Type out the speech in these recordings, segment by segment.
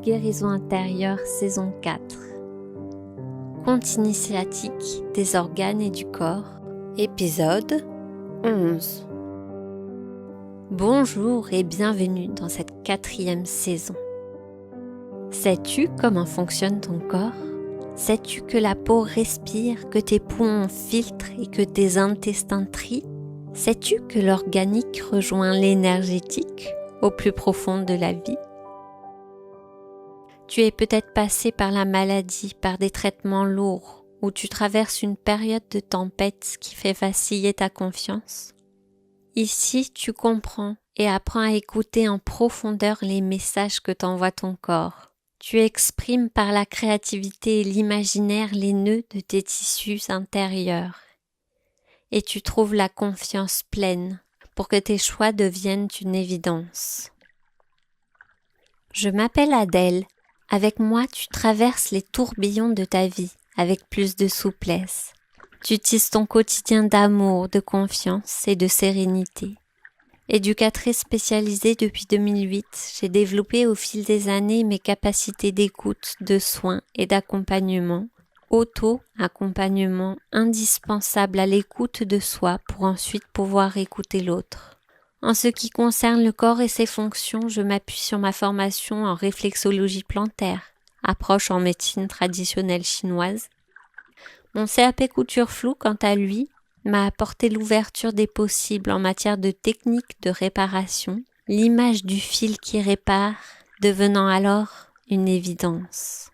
guérison intérieure, saison 4. Conte initiatique des organes et du corps, épisode 11. Bonjour et bienvenue dans cette 4e saison. Sais-tu comment fonctionne ton corps ? Sais-tu que la peau respire, que tes poumons filtrent et que tes intestins trient ? Sais-tu que l'organique rejoint l'énergétique au plus profond de la vie ? Tu es peut-être passé par la maladie, par des traitements lourds, ou tu traverses une période de tempête qui fait vaciller ta confiance. Ici, tu comprends et apprends à écouter en profondeur les messages que t'envoie ton corps. Tu exprimes par la créativité et l'imaginaire les nœuds de tes tissus intérieurs. Et tu trouves la confiance pleine pour que tes choix deviennent une évidence. Je m'appelle Adèle. Avec moi, tu traverses les tourbillons de ta vie avec plus de souplesse. Tu tisses ton quotidien d'amour, de confiance et de sérénité. Éducatrice spécialisée depuis 2008, j'ai développé au fil des années mes capacités d'écoute, de soins et d'accompagnement, auto-accompagnement indispensable à l'écoute de soi pour ensuite pouvoir écouter l'autre. En ce qui concerne le corps et ses fonctions, je m'appuie sur ma formation en réflexologie plantaire, approche en médecine traditionnelle chinoise. Mon CAP couture floue, quant à lui, m'a apporté l'ouverture des possibles en matière de techniques de réparation, l'image du fil qui répare, devenant alors une évidence.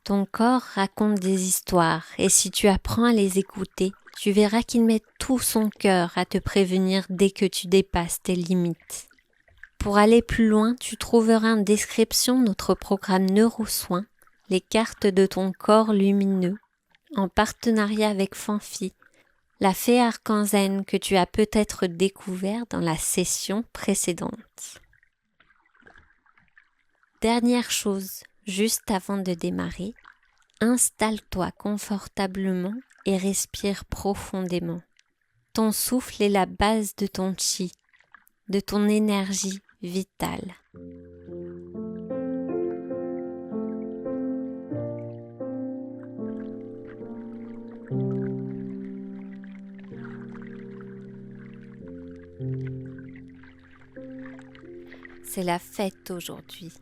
Ton corps raconte des histoires et si tu apprends à les écouter, tu verras qu'il met tout son cœur à te prévenir dès que tu dépasses tes limites. Pour aller plus loin, tu trouveras en description notre programme Neurosoins, les cartes de ton corps lumineux, en partenariat avec Fanfi, la fée arc-en-zen que tu as peut-être découvert dans la session précédente. Dernière chose, juste avant de démarrer, installe-toi confortablement et respire profondément. Ton souffle est la base de ton chi, de ton énergie vitale. C'est la fête aujourd'hui.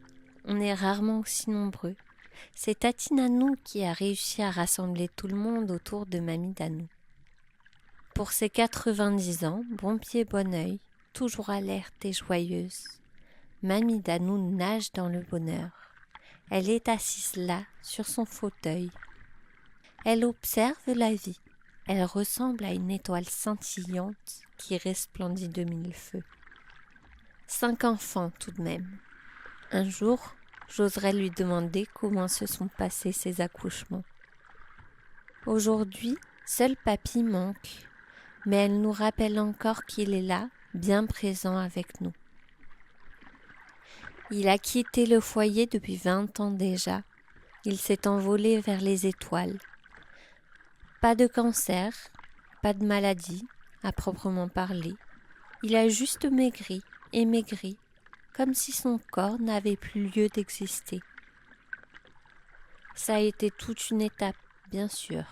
On est rarement aussi nombreux. C'est Tati Nanou qui a réussi à rassembler tout le monde autour de Mamie Danou. Pour ses 90 ans, bon pied bon œil, toujours alerte et joyeuse, Mamie Danou nage dans le bonheur. Elle est assise là, sur son fauteuil. Elle observe la vie. Elle ressemble à une étoile scintillante qui resplendit de mille feux. 5 enfants tout de même. Un jour, j'oserais lui demander comment se sont passés ses accouchements. Aujourd'hui, seul papy manque, mais elle nous rappelle encore qu'il est là, bien présent avec nous. Il a quitté le foyer depuis 20 ans déjà. Il s'est envolé vers les étoiles. Pas de cancer, pas de maladie, à proprement parler. Il a juste maigri et maigri, comme si son corps n'avait plus lieu d'exister. Ça a été toute une étape, bien sûr.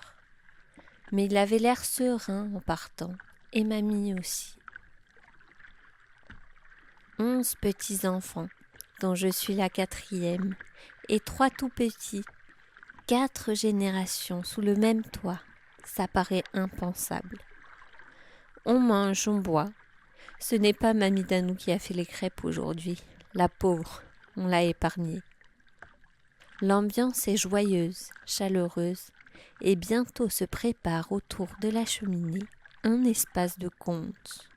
Mais il avait l'air serein en partant, et mamie aussi. 11 petits-enfants, dont je suis la 4e, et 3 tout petits. 4 générations sous le même toit, ça paraît impensable. On mange, on boit. Ce n'est pas Mamie Danou qui a fait les crêpes aujourd'hui. La pauvre, on l'a épargnée. L'ambiance est joyeuse, chaleureuse, et bientôt se prépare autour de la cheminée un espace de conte.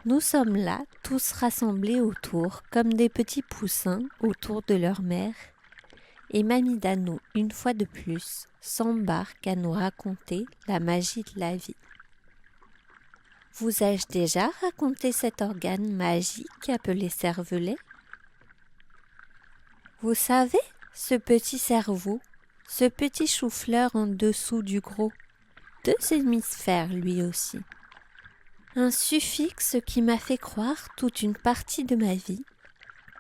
Nous sommes là, tous rassemblés autour, comme des petits poussins autour de leur mère, et Mamie Danou, une fois de plus, s'embarque à nous raconter la magie de la vie. Vous ai-je déjà raconté cet organe magique appelé cervelet ? Vous savez, ce petit cerveau, ce petit chou-fleur en dessous du gros, 2 hémisphères lui aussi. Un suffixe qui m'a fait croire toute une partie de ma vie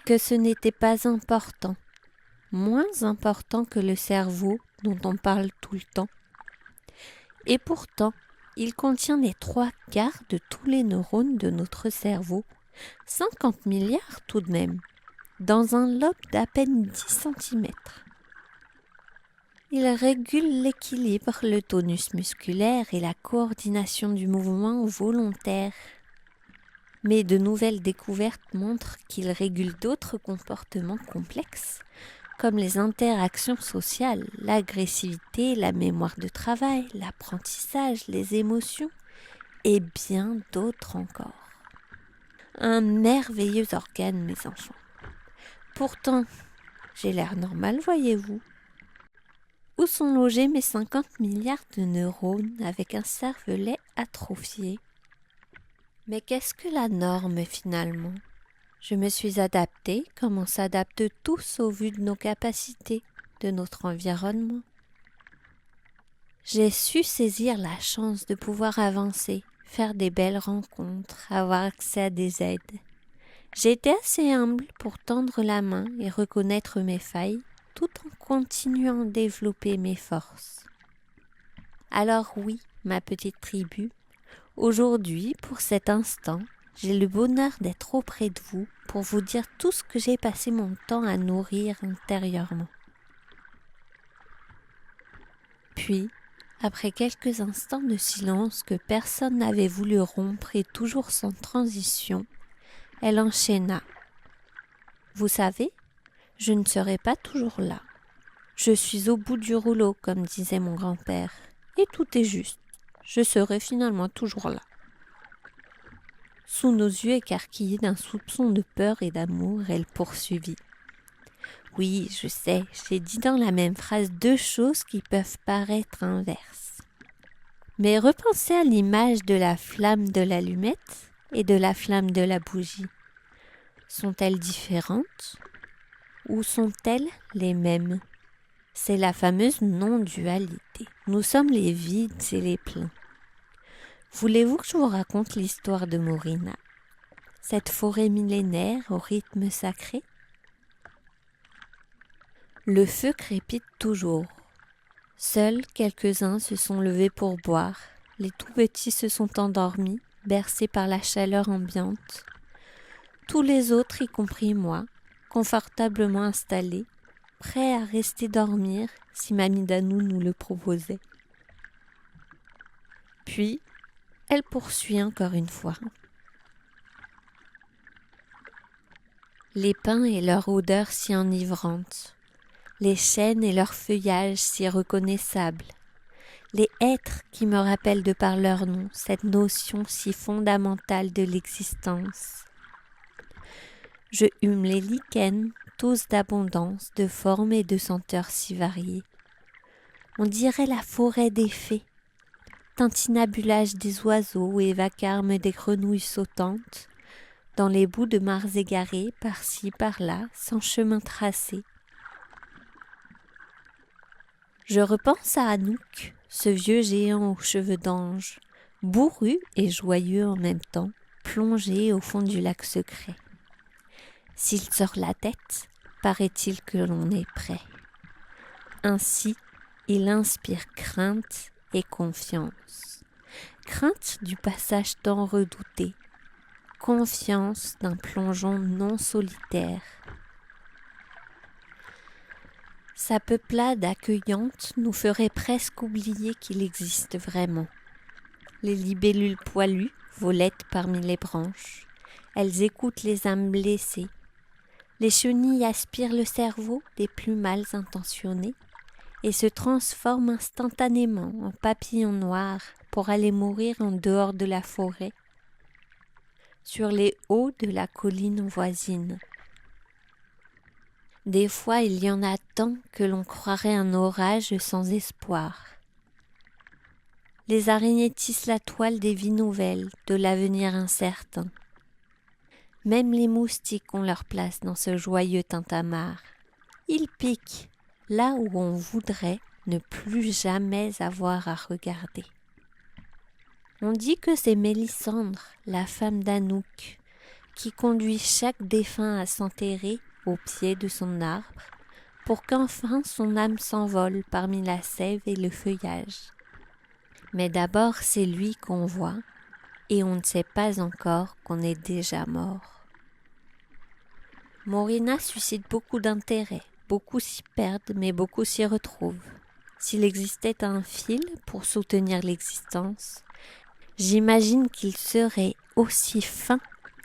que ce n'était pas important, moins important que le cerveau dont on parle tout le temps. Et pourtant, il contient les 3/4 de tous les neurones de notre cerveau, 50 milliards tout de même, dans un lobe d'à peine 10 centimètres. Il régule l'équilibre, le tonus musculaire et la coordination du mouvement volontaire. Mais de nouvelles découvertes montrent qu'il régule d'autres comportements complexes, comme les interactions sociales, l'agressivité, la mémoire de travail, l'apprentissage, les émotions et bien d'autres encore. Un merveilleux organe, mes enfants. Pourtant, j'ai l'air normal, voyez-vous. Où sont logés mes 50 milliards de neurones avec un cervelet atrophié? Mais qu'est-ce que la norme finalement? Je me suis adaptée comme on s'adapte tous au vu de nos capacités, de notre environnement. J'ai su saisir la chance de pouvoir avancer, faire des belles rencontres, avoir accès à des aides. J'ai été assez humble pour tendre la main et reconnaître mes failles, tout en continuant à développer mes forces. Alors oui, ma petite tribu, aujourd'hui, pour cet instant, j'ai le bonheur d'être auprès de vous pour vous dire tout ce que j'ai passé mon temps à nourrir intérieurement. Puis, après quelques instants de silence que personne n'avait voulu rompre et toujours sans transition, elle enchaîna. Vous savez, je ne serai pas toujours là. Je suis au bout du rouleau, comme disait mon grand-père. Et tout est juste. Je serai finalement toujours là. Sous nos yeux écarquillés d'un soupçon de peur et d'amour, elle poursuivit. Oui, je sais, j'ai dit dans la même phrase 2 choses qui peuvent paraître inverses. Mais repensez à l'image de la flamme de l'allumette et de la flamme de la bougie. Sont-elles différentes ou sont-elles les mêmes? C'est la fameuse non-dualité. Nous sommes les vides et les pleins. Voulez-vous que je vous raconte l'histoire de Morina, cette forêt millénaire au rythme sacré? Le feu crépite toujours. Seuls quelques-uns se sont levés pour boire. Les tout petits se sont endormis, bercés par la chaleur ambiante. Tous les autres, y compris moi, confortablement installés, prêts à rester dormir si Mamie Danou nous le proposait. Puis, elle poursuit encore une fois. Les pins et leur odeur si enivrante, les chênes et leur feuillage si reconnaissable, les hêtres qui me rappellent de par leur nom cette notion si fondamentale de l'existence. Je hume les lichens, tous d'abondance, de formes et de senteurs si variées. On dirait la forêt des fées, tintinabulage des oiseaux et vacarme des grenouilles sautantes, dans les bouts de mares égarées, par-ci, par-là, sans chemin tracé. Je repense à Anouk, ce vieux géant aux cheveux d'ange, bourru et joyeux en même temps, plongé au fond du lac secret. S'il sort la tête, paraît-il que l'on est prêt. Ainsi, il inspire crainte et confiance. Crainte du passage tant redouté, confiance d'un plongeon non solitaire. Sa peuplade accueillante nous ferait presque oublier qu'il existe vraiment. Les libellules poilues volettent parmi les branches. Elles écoutent les âmes blessées. Les chenilles aspirent le cerveau des plus mal intentionnés et se transforment instantanément en papillons noirs pour aller mourir en dehors de la forêt, sur les hauts de la colline voisine. Des fois, il y en a tant que l'on croirait un orage sans espoir. Les araignées tissent la toile des vies nouvelles, de l'avenir incertain. Même les moustiques ont leur place dans ce joyeux tintamarre. Ils piquent là où on voudrait ne plus jamais avoir à regarder. On dit que c'est Mélisandre, la femme d'Anouk, qui conduit chaque défunt à s'enterrer au pied de son arbre pour qu'enfin son âme s'envole parmi la sève et le feuillage. Mais d'abord c'est lui qu'on voit et on ne sait pas encore qu'on est déjà mort. Morina suscite beaucoup d'intérêt, beaucoup s'y perdent mais beaucoup s'y retrouvent. S'il existait un fil pour soutenir l'existence, j'imagine qu'il serait aussi fin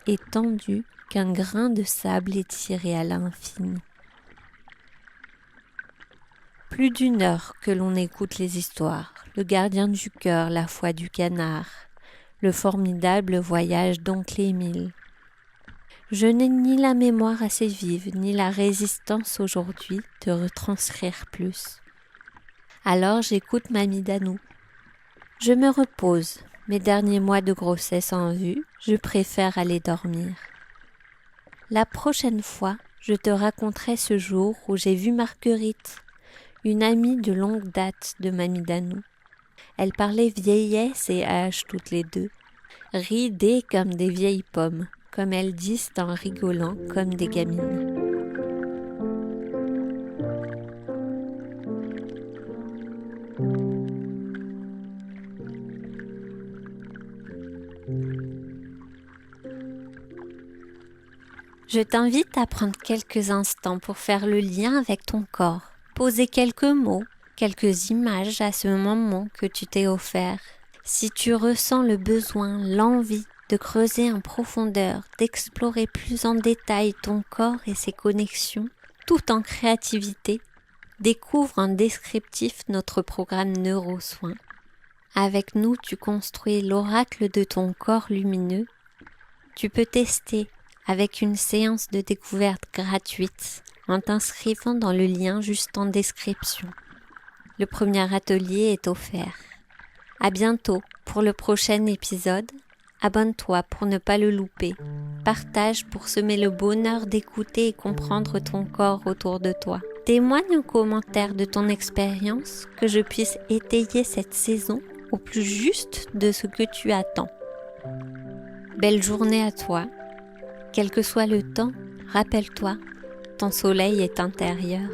et tendu qu'un grain de sable étiré à l'infini. Plus d'1 heure que l'on écoute les histoires, le gardien du cœur, la foi du canard, le formidable voyage d'oncle Émile. Je n'ai ni la mémoire assez vive, ni la résistance aujourd'hui de retranscrire plus. Alors j'écoute Mamie Danou. Je me repose, mes derniers mois de grossesse en vue, je préfère aller dormir. La prochaine fois, je te raconterai ce jour où j'ai vu Marguerite, une amie de longue date de Mamie Danou. Elle parlait vieillesse et âge toutes les deux, ridées comme des vieilles pommes, comme elles disent en rigolant comme des gamines. Je t'invite à prendre quelques instants pour faire le lien avec ton corps, poser quelques mots, quelques images à ce moment que tu t'es offert. Si tu ressens le besoin, l'envie de creuser en profondeur, d'explorer plus en détail ton corps et ses connexions, tout en créativité, découvre en descriptif notre programme Neurosoins. Avec nous, tu construis l'oracle de ton corps lumineux. Tu peux tester avec une séance de découverte gratuite en t'inscrivant dans le lien juste en description. Le premier atelier est offert. À bientôt pour le prochain épisode. Abonne-toi pour ne pas le louper. Partage pour semer le bonheur d'écouter et comprendre ton corps autour de toi. Témoigne en commentaire de ton expérience, que je puisse étayer cette saison au plus juste de ce que tu attends. Belle journée à toi. Quel que soit le temps, rappelle-toi, ton soleil est intérieur.